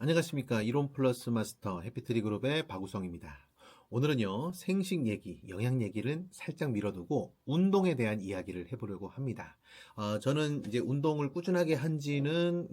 안녕하십니까. 이론 플러스 마스터 해피트리 그룹의 박우성입니다. 오늘은요, 생식 얘기, 영양 얘기를 살짝 밀어두고 운동에 대한 이야기를 해보려고 합니다. 저는 이제 운동을 꾸준하게 한 지는,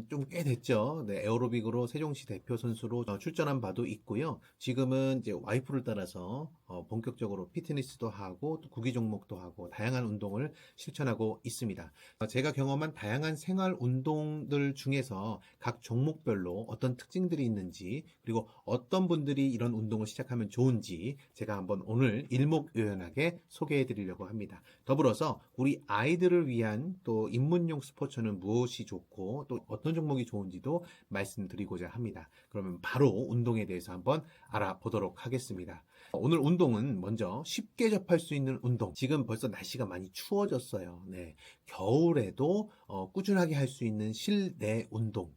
좀 꽤 됐죠. 네, 에어로빅으로 세종시 대표 선수로 출전한 바도 있고요. 지금은 이제 와이프를 따라서 본격적으로 피트니스도 하고, 또 구기 종목도 하고, 다양한 운동을 실천하고 있습니다. 제가 경험한 다양한 생활 운동들 중에서 각 종목별로 어떤 특징들이 있는지, 그리고 어떤 분들이 이런 운동을 시작하면 좋은지 제가 한번 오늘 일목요연하게 소개해 드리려고 합니다. 더불어서 우리 아이들을 위한 또 입문용 스포츠는 무엇이 좋고 또 어떤 종목이 좋은지도 말씀드리고자 합니다. 그러면 바로 운동에 대해서 한번 알아보도록 하겠습니다. 오늘 운동은 먼저 쉽게 접할 수 있는 운동. 지금 벌써 날씨가 많이 추워졌어요. 네. 겨울에도 꾸준하게 할 수 있는 실내 운동,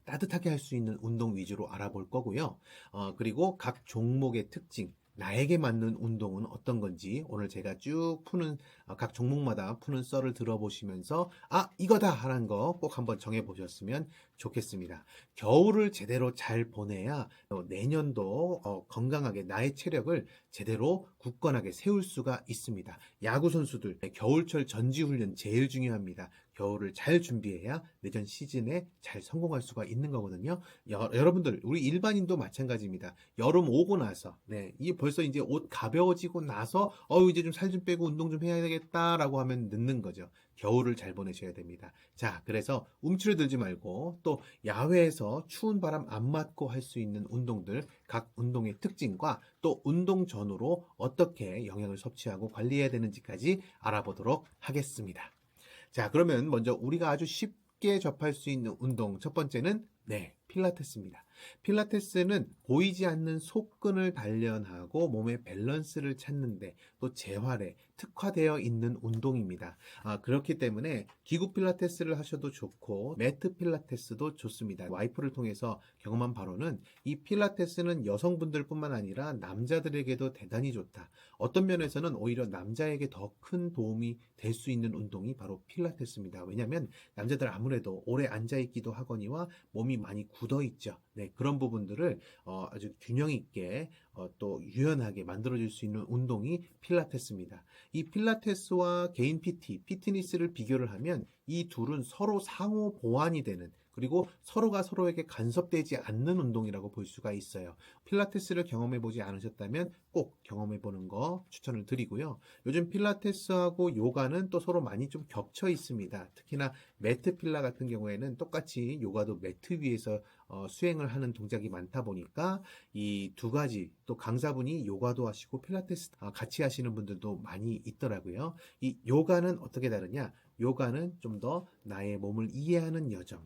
따뜻하게 할 수 있는 운동 위주로 알아볼 거고요. 그리고 각 종목의 특징, 나에게 맞는 운동은 어떤 건지 오늘 제가 쭉 푸는 각 종목마다 푸는 썰을 들어보시면서 이거다 하는 거 꼭 한번 정해 보셨으면 좋겠습니다. 겨울을 제대로 잘 보내야 내년도 건강하게 나의 체력을 제대로 굳건하게 세울 수가 있습니다. 야구 선수들 겨울철 전지훈련 제일 중요합니다. 겨울을 잘 준비해야 내년 시즌에 잘 성공할 수가 있는 거거든요. 여러분들, 우리 일반인도 마찬가지입니다. 여름 오고 나서, 이 벌써 이제 옷 가벼워지고 나서, 이제 좀 살 좀 빼고 운동 좀 해야 되겠다라고 하면 늦는 거죠. 겨울을 잘 보내셔야 됩니다. 자, 그래서 움츠러들지 말고 또 야외에서 추운 바람 안 맞고 할 수 있는 운동들, 각 운동의 특징과 또 운동 전후로 어떻게 영양을 섭취하고 관리해야 되는지까지 알아보도록 하겠습니다. 자, 그러면 먼저 우리가 아주 쉽게 접할 수 있는 운동 첫 번째는 필라테스입니다. 필라테스는 보이지 않는 속근을 단련하고 몸의 밸런스를 찾는데 또 재활에 특화되어 있는 운동입니다. 그렇기 때문에 기구 필라테스를 하셔도 좋고 매트 필라테스도 좋습니다. 와이프를 통해서 경험한 바로는 이 필라테스는 여성분들뿐만 아니라 남자들에게도 대단히 좋다. 어떤 면에서는 오히려 남자에게 더 큰 도움이 될 수 있는 운동이 바로 필라테스입니다. 왜냐하면 남자들 아무래도 오래 앉아있기도 하거니와 몸이 많이 굳어 있죠. 그런 부분들을 아주 균형 있게 또 유연하게 만들어줄 수 있는 운동이 필라테스입니다. 이 필라테스와 개인 PT, 피트니스를 비교를 하면 이 둘은 서로 상호 보완이 되는 그리고 서로가 서로에게 간섭되지 않는 운동이라고 볼 수가 있어요. 필라테스를 경험해 보지 않으셨다면 꼭 경험해 보는 거 추천을 드리고요. 요즘 필라테스하고 요가는 또 서로 많이 좀 겹쳐 있습니다. 특히나 매트 필라 같은 경우에는 똑같이 요가도 매트 위에서 수행을 하는 동작이 많다 보니까 이 두 가지 또 강사분이 요가도 하시고 필라테스 같이 하시는 분들도 많이 있더라고요. 이 요가는 어떻게 다르냐? 요가는 좀 더 나의 몸을 이해하는 여정,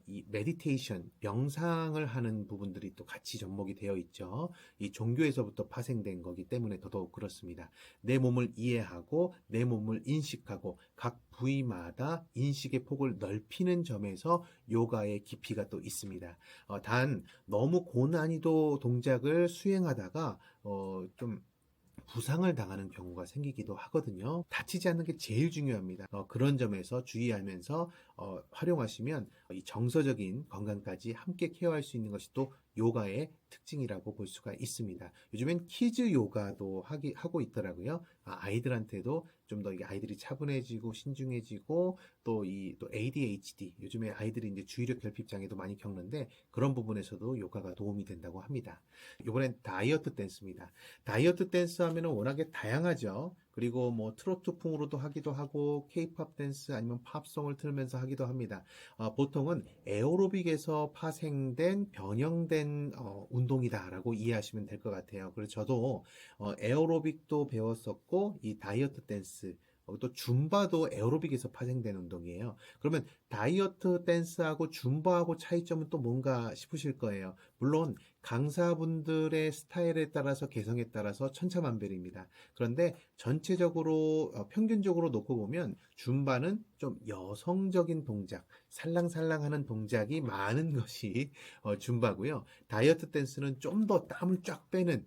이 메디테이션, 명상을 하는 부분들이 또 같이 접목이 되어 있죠. 이 종교에서부터 파생된 거기 때문에 더더욱 그렇습니다. 내 몸을 이해하고 내 몸을 인식하고 각 부위마다 인식의 폭을 넓히는 점에서 요가의 깊이가 또 있습니다. 단 너무 고난이도 동작을 수행하다가 좀 부상을 당하는 경우가 생기기도 하거든요. 다치지 않는 게 제일 중요합니다. 그런 점에서 주의하면서 활용하시면 이 정서적인 건강까지 함께 케어할 수 있는 것이 또 요가의 특징이라고 볼 수가 있습니다. 요즘엔 키즈 요가도 하고 있더라고요. 아이들한테도 좀 더 아이들이 차분해지고 신중해지고 또 ADHD, 요즘에 아이들이 이제 주의력 결핍 장애도 많이 겪는데 그런 부분에서도 요가가 도움이 된다고 합니다. 이번엔 다이어트 댄스입니다. 다이어트 댄스 하면은 워낙에 다양하죠. 그리고 뭐 트로트풍으로도 하기도 하고 케이팝 댄스 아니면 팝송을 틀면서 하기도 합니다. 보통은 에어로빅에서 파생된 변형된 운동이다라고 이해하시면 될 것 같아요. 그래서 저도 에어로빅도 배웠었고 이 다이어트 댄스 또 줌바도 에어로빅에서 파생된 운동이에요. 그러면 다이어트 댄스하고 줌바하고 차이점은 또 뭔가 싶으실 거예요. 물론 강사분들의 스타일에 따라서 개성에 따라서 천차만별입니다. 그런데 전체적으로 평균적으로 놓고 보면 줌바는 좀 여성적인 동작, 살랑살랑하는 동작이 많은 것이 줌바고요. 다이어트 댄스는 좀 더 땀을 쫙 빼는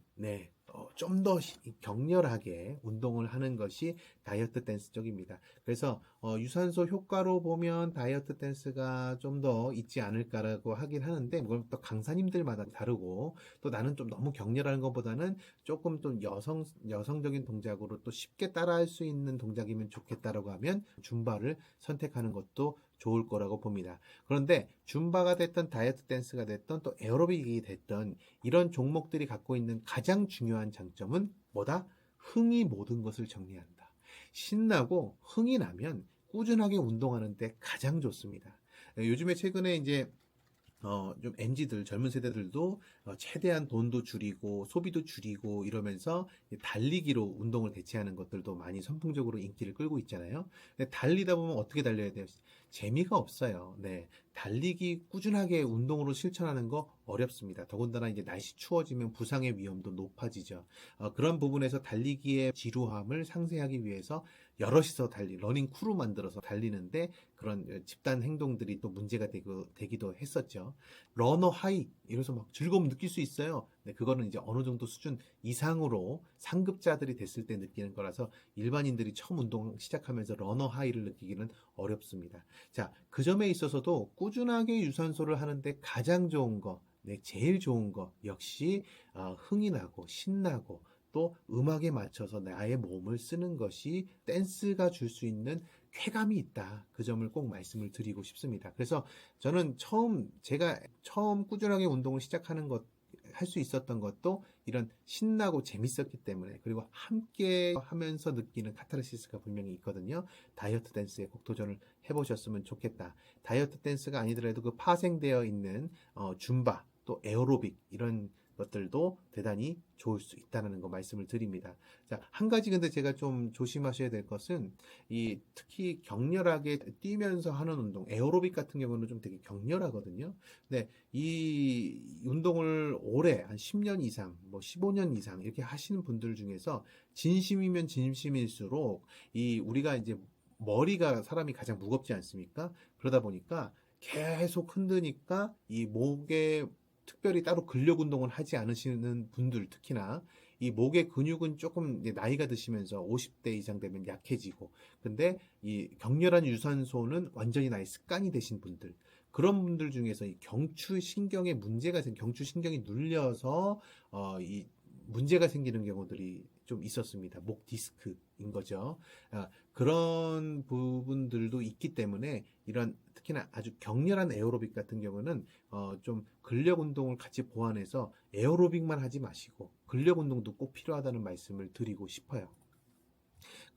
좀 더 격렬하게 운동을 하는 것이 다이어트 댄스 쪽입니다. 그래서 유산소 효과로 보면 다이어트 댄스가 좀 더 있지 않을까라고 하긴 하는데, 그건 또 강사님들마다 다르고, 또 나는 좀 너무 격렬한 것보다는 조금 좀 여성적인 동작으로 또 쉽게 따라할 수 있는 동작이면 좋겠다라고 하면 줌바를 선택하는 것도 좋을 거라고 봅니다. 그런데 줌바가 됐던 다이어트 댄스가 됐던 또 에어로빅이 됐던 이런 종목들이 갖고 있는 가장 중요한 장점은 뭐다? 흥이 모든 것을 정리한다. 신나고 흥이 나면 꾸준하게 운동하는데 가장 좋습니다. 요즘에 최근에 이제 좀 MZ들, 젊은 세대들도 최대한 돈도 줄이고 소비도 줄이고 이러면서 달리기로 운동을 대체하는 것들도 많이 선풍적으로 인기를 끌고 있잖아요. 근데 달리다 보면 어떻게 달려야 돼요? 재미가 없어요. 네. 달리기 꾸준하게 운동으로 실천하는 거 어렵습니다. 더군다나 이제 날씨 추워지면 부상의 위험도 높아지죠. 그런 부분에서 달리기의 지루함을 상쇄하기 위해서 여럿이서 러닝 크루 만들어서 달리는데 그런 집단 행동들이 또 문제가 되기도 했었죠. 러너 하이 이래서 막 즐거움 느낄 수 있어요. 네, 그거는 이제 어느 정도 수준 이상으로 상급자들이 됐을 때 느끼는 거라서 일반인들이 처음 운동 시작하면서 러너 하이를 느끼기는 어렵습니다. 자, 그 점에 있어서도 꾸준하게 유산소를 하는데 가장 좋은 거, 네, 제일 좋은 거 역시 흥이 나고 신나고 또 음악에 맞춰서 나의 몸을 쓰는 것이 댄스가 줄 수 있는 쾌감이 있다. 그 점을 꼭 말씀을 드리고 싶습니다. 그래서 저는 제가 처음 꾸준하게 운동을 시작하는 할 수 있었던 것도 이런 신나고 재밌었기 때문에, 그리고 함께 하면서 느끼는 카타르시스가 분명히 있거든요. 다이어트 댄스에 꼭 도전을 해보셨으면 좋겠다. 다이어트 댄스가 아니더라도 그 파생되어 있는 줌바 또 에어로빅 이런 것들도 대단히 좋을 수 있다는 거 말씀을 드립니다. 자, 한 가지 근데 제가 좀 조심하셔야 될 것은 특히 격렬하게 뛰면서 하는 운동, 에어로빅 같은 경우는 좀 되게 격렬하거든요. 근데 이 운동을 오래 한 10년 이상, 뭐 15년 이상 이렇게 하시는 분들 중에서 진심이면 진심일수록 우리가 이제 머리가 사람이 가장 무겁지 않습니까? 그러다 보니까 계속 흔드니까 이 목에 특별히 따로 근력 운동을 하지 않으시는 분들, 특히나 이 목의 근육은 조금 이제 나이가 드시면서 50대 이상 되면 약해지고, 근데 이 격렬한 유산소는 완전히 나의 습관이 되신 분들, 그런 분들 중에서 이 경추신경에 경추신경이 눌려서 이 문제가 생기는 경우들이 좀 있었습니다. 목 디스크인 거죠. 그런 부분들도 있기 때문에 이런 특히나 아주 격렬한 에어로빅 같은 경우는 좀 근력 운동을 같이 보완해서 에어로빅만 하지 마시고 근력 운동도 꼭 필요하다는 말씀을 드리고 싶어요.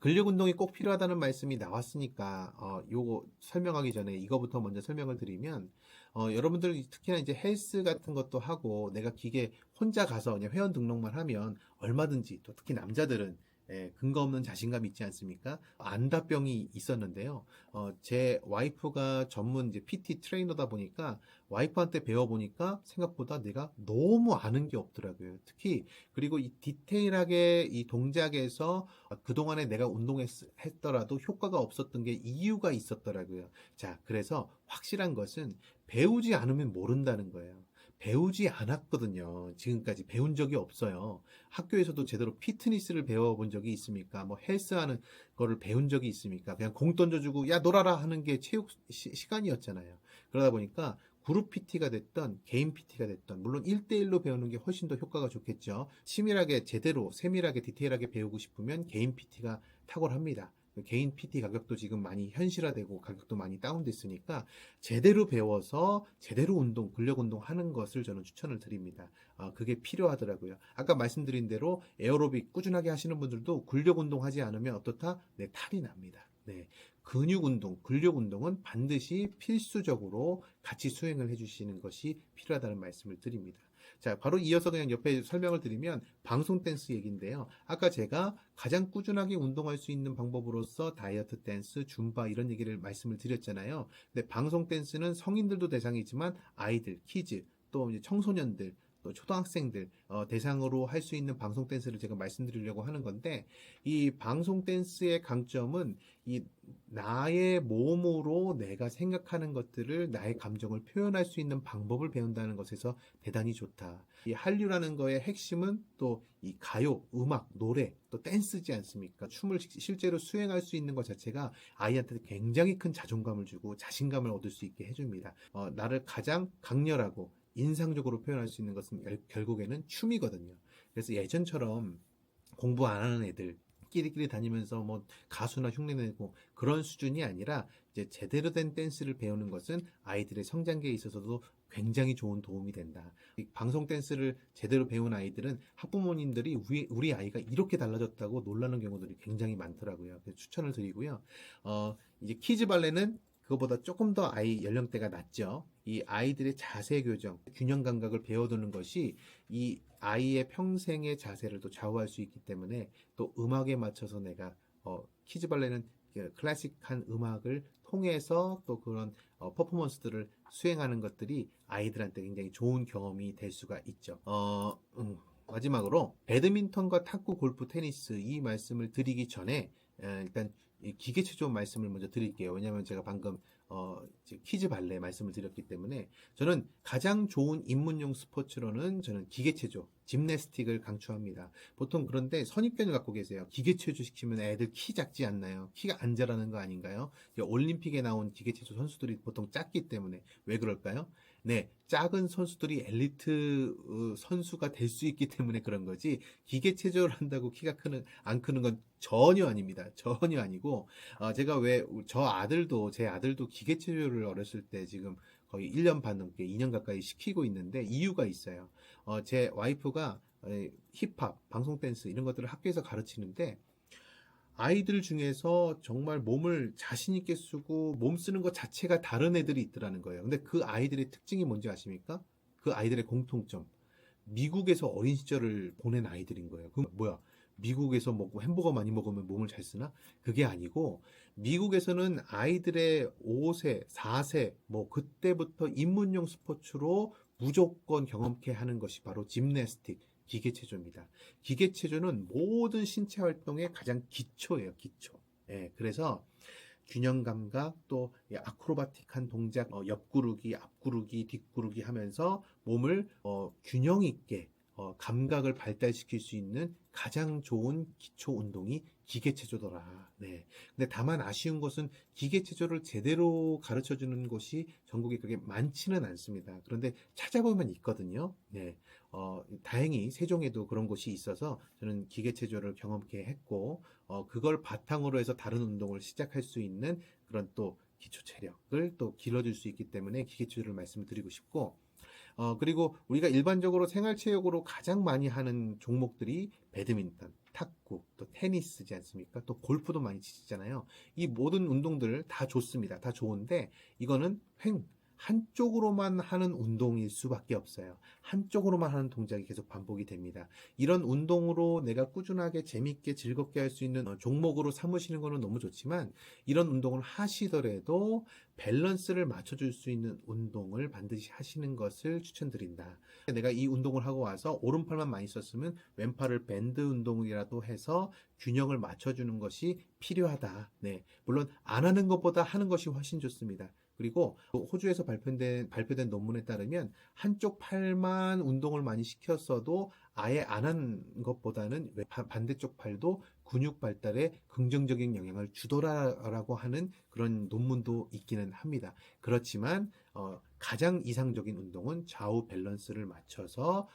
근력 운동이 꼭 필요하다는 말씀이 나왔으니까 요거 설명하기 전에 이거부터 먼저 설명을 드리면, 여러분들 특히나 이제 헬스 같은 것도 하고 내가 기계 혼자 가서 그냥 회원 등록만 하면 얼마든지, 또 특히 남자들은 근거 없는 자신감 있지 않습니까? 안다병이 있었는데요. 제 와이프가 전문 이제 PT 트레이너다 보니까 와이프한테 배워보니까 생각보다 내가 너무 아는 게 없더라고요. 특히 그리고 이 디테일하게 이 동작에서 그동안에 내가 운동했더라도 효과가 없었던 게 이유가 있었더라고요. 자, 그래서 확실한 것은 배우지 않으면 모른다는 거예요. 배우지 않았거든요. 지금까지 배운 적이 없어요. 학교에서도 제대로 피트니스를 배워본 적이 있습니까? 뭐 헬스하는 거를 배운 적이 있습니까? 그냥 공 던져주고 야 놀아라 하는 게 체육 시간이었잖아요. 그러다 보니까 그룹 PT가 됐던 개인 PT가 됐던, 물론 1대1로 배우는 게 훨씬 더 효과가 좋겠죠. 치밀하게 제대로 세밀하게 디테일하게 배우고 싶으면 개인 PT가 탁월합니다. 개인 PT 가격도 지금 많이 현실화되고 가격도 많이 다운됐으니까 제대로 배워서 제대로 근력 운동 하는 것을 저는 추천을 드립니다. 그게 필요하더라고요. 아까 말씀드린 대로 에어로빅 꾸준하게 하시는 분들도 근력 운동 하지 않으면 어떻다? 네, 탈이 납니다. 네. 근육 운동, 근력 운동은 반드시 필수적으로 같이 수행을 해주시는 것이 필요하다는 말씀을 드립니다. 자, 바로 이어서 그냥 옆에 설명을 드리면 방송 댄스 얘기인데요. 아까 제가 가장 꾸준하게 운동할 수 있는 방법으로서 다이어트 댄스, 줌바 이런 얘기를 말씀을 드렸잖아요. 근데 방송 댄스는 성인들도 대상이지만 아이들, 키즈, 또 이제 청소년들, 또 초등학생들 대상으로 할 수 있는 방송 댄스를 제가 말씀드리려고 하는 건데, 이 방송 댄스의 강점은 이 나의 몸으로 내가 생각하는 것들을, 나의 감정을 표현할 수 있는 방법을 배운다는 것에서 대단히 좋다. 이 한류라는 거의 핵심은 또 이 가요, 음악, 노래, 또 댄스지 않습니까? 춤을 실제로 수행할 수 있는 것 자체가 아이한테 굉장히 큰 자존감을 주고 자신감을 얻을 수 있게 해줍니다. 나를 가장 강렬하고 인상적으로 표현할 수 있는 것은 결국에는 춤이거든요. 그래서 예전처럼 공부 안 하는 애들 끼리끼리 다니면서 뭐 가수나 흉내 내고 그런 수준이 아니라, 이제 제대로 된 댄스를 배우는 것은 아이들의 성장기에 있어서도 굉장히 좋은 도움이 된다. 이 방송 댄스를 제대로 배운 아이들은 학부모님들이 우리 아이가 이렇게 달라졌다고 놀라는 경우들이 굉장히 많더라고요. 그래서 추천을 드리고요. 이제 키즈 발레는 그거보다 조금 더 아이 연령대가 낮죠. 이 아이들의 자세 교정, 균형 감각을 배워두는 것이 이 아이의 평생의 자세를 또 좌우할 수 있기 때문에, 또 음악에 맞춰서 내가 키즈 발레는 클래식한 음악을 통해서 또 그런 퍼포먼스들을 수행하는 것들이 아이들한테 굉장히 좋은 경험이 될 수가 있죠. 마지막으로 배드민턴과 탁구, 골프, 테니스 이 말씀을 드리기 전에 일단 이 기계체조 말씀을 먼저 드릴게요. 왜냐하면 제가 방금 퀴즈 발레 말씀을 드렸기 때문에, 저는 가장 좋은 입문용 스포츠로는 저는 기계체조, 짐내스틱을 강추합니다. 보통 그런데 선입견을 갖고 계세요. 기계체조 시키면 애들 키 작지 않나요? 키가 안 자라는 거 아닌가요? 올림픽에 나온 기계체조 선수들이 보통 작기 때문에. 왜 그럴까요? 네, 작은 선수들이 엘리트 선수가 될 수 있기 때문에 그런 거지, 기계체조를 한다고 키가 안 크는 건 전혀 아닙니다. 전혀 아니고, 제가 제 아들도 기계체조를 어렸을 때 지금 거의 1년 반 넘게 2년 가까이 시키고 있는데, 이유가 있어요. 제 와이프가 힙합, 방송 댄스 이런 것들을 학교에서 가르치는데, 아이들 중에서 정말 몸을 자신 있게 쓰고 몸 쓰는 것 자체가 다른 애들이 있더라는 거예요. 근데 그 아이들의 특징이 뭔지 아십니까? 그 아이들의 공통점. 미국에서 어린 시절을 보낸 아이들인 거예요. 그럼 뭐야? 미국에서 먹고 햄버거 많이 먹으면 몸을 잘 쓰나? 그게 아니고, 미국에서는 아이들의 5세, 4세, 뭐 그때부터 입문용 스포츠로 무조건 경험케 하는 것이 바로 짐내스틱, 기계체조입니다. 기계체조는 모든 신체 활동의 가장 기초예요, 기초. 예, 그래서 균형 감각, 또 아크로바틱한 동작, 옆구르기, 앞구르기, 뒷구르기 하면서 몸을 균형 있게 감각을 발달시킬 수 있는 가장 좋은 기초 운동이 기계체조더라. 네. 근데 다만 아쉬운 것은 기계체조를 제대로 가르쳐 주는 곳이 전국에 그렇게 많지는 않습니다. 그런데 찾아보면 있거든요. 네. 다행히 세종에도 그런 곳이 있어서 저는 기계체조를 경험케 했고, 그걸 바탕으로 해서 다른 운동을 시작할 수 있는 그런 또 기초 체력을 또 길러줄 수 있기 때문에 기계체조를 말씀드리고 싶고, 그리고 우리가 일반적으로 생활체육으로 가장 많이 하는 종목들이 배드민턴, 탁구, 또 테니스지 않습니까? 또 골프도 많이 치시잖아요. 이 모든 운동들 다 좋습니다. 다 좋은데, 이거는 한쪽으로만 하는 운동일 수밖에 없어요. 한쪽으로만 하는 동작이 계속 반복이 됩니다. 이런 운동으로 내가 꾸준하게 재밌게 즐겁게 할 수 있는 종목으로 삼으시는 거는 너무 좋지만, 이런 운동을 하시더라도 밸런스를 맞춰줄 수 있는 운동을 반드시 하시는 것을 추천드린다. 내가 이 운동을 하고 와서 오른팔만 많이 썼으면 왼팔을 밴드 운동이라도 해서 균형을 맞춰주는 것이 필요하다. 네, 물론 안 하는 것보다 하는 것이 훨씬 좋습니다. 그리고 호주에서 발표된 논문에 따르면 한쪽 팔만 운동을 많이 시켰어도 아예 안 한 것보다는 반대쪽 팔도 근육 발달에 긍정적인 영향을 주더라라고 하는 그런 논문도 있기는 합니다. 그렇지만 가장 이상적인 운동은 좌우 밸런스를 맞춰서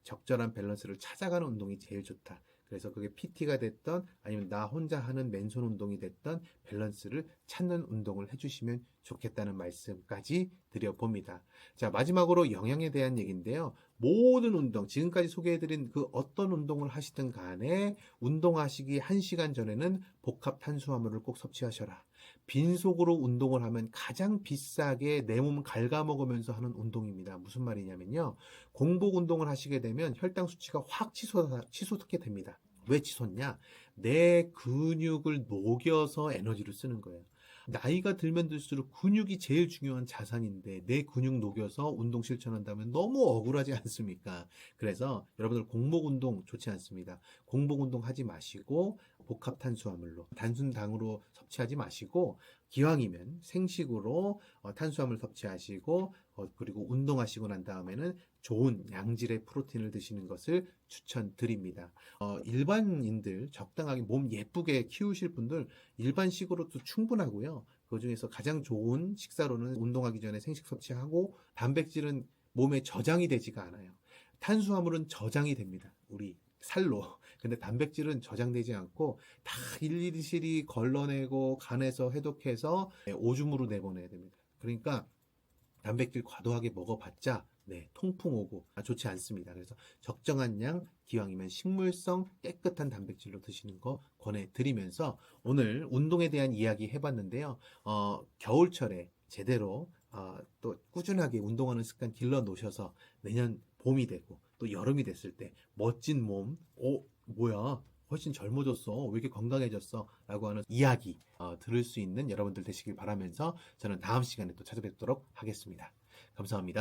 적절한 밸런스를 찾아가는 운동이 제일 좋다. 그래서 그게 PT가 됐던 아니면 나 혼자 하는 맨손 운동이 됐던 밸런스를 찾는 운동을 해주시면 좋겠다는 말씀까지 드려봅니다. 자, 마지막으로 영양에 대한 얘기인데요. 모든 운동, 지금까지 소개해드린 그 어떤 운동을 하시든 간에 운동하시기 1시간 전에는 복합 탄수화물을 꼭 섭취하셔라. 빈속으로 운동을 하면 가장 비싸게 내 몸 갉아먹으면서 하는 운동입니다. 무슨 말이냐면요, 공복 운동을 하시게 되면 혈당 수치가 확 치솟게 됩니다. 왜 치솟냐? 내 근육을 녹여서 에너지를 쓰는 거예요. 나이가 들면 들수록 근육이 제일 중요한 자산인데 내 근육 녹여서 운동 실천한다면 너무 억울하지 않습니까? 그래서 여러분들 공복 운동 좋지 않습니다. 공복 운동 하지 마시고 복합 탄수화물로 단순 당으로 섭취하지 마시고 기왕이면 생식으로 탄수화물 섭취하시고 그리고 운동하시고 난 다음에는 좋은 양질의 프로틴을 드시는 것을 추천드립니다. 일반인들 적당하게 몸 예쁘게 키우실 분들 일반식으로도 충분하고요. 그 중에서 가장 좋은 식사로는 운동하기 전에 생식 섭취하고 단백질은 몸에 저장이 되지가 않아요. 탄수화물은 저장이 됩니다. 우리 살로. 근데 단백질은 저장되지 않고 다 일일이 걸러내고 간에서 해독해서 오줌으로 내보내야 됩니다. 그러니까 단백질 과도하게 먹어봤자 통풍 오고 좋지 않습니다. 그래서 적정한 양, 기왕이면 식물성 깨끗한 단백질로 드시는 거 권해드리면서 오늘 운동에 대한 이야기 해봤는데요. 겨울철에 제대로 또 꾸준하게 운동하는 습관 길러 놓으셔서 내년 봄이 되고 또 여름이 됐을 때 멋진 몸, 뭐야? 훨씬 젊어졌어. 왜 이렇게 건강해졌어? 라고 하는 이야기 들을 수 있는 여러분들 되시길 바라면서 저는 다음 시간에 또 찾아뵙도록 하겠습니다. 감사합니다.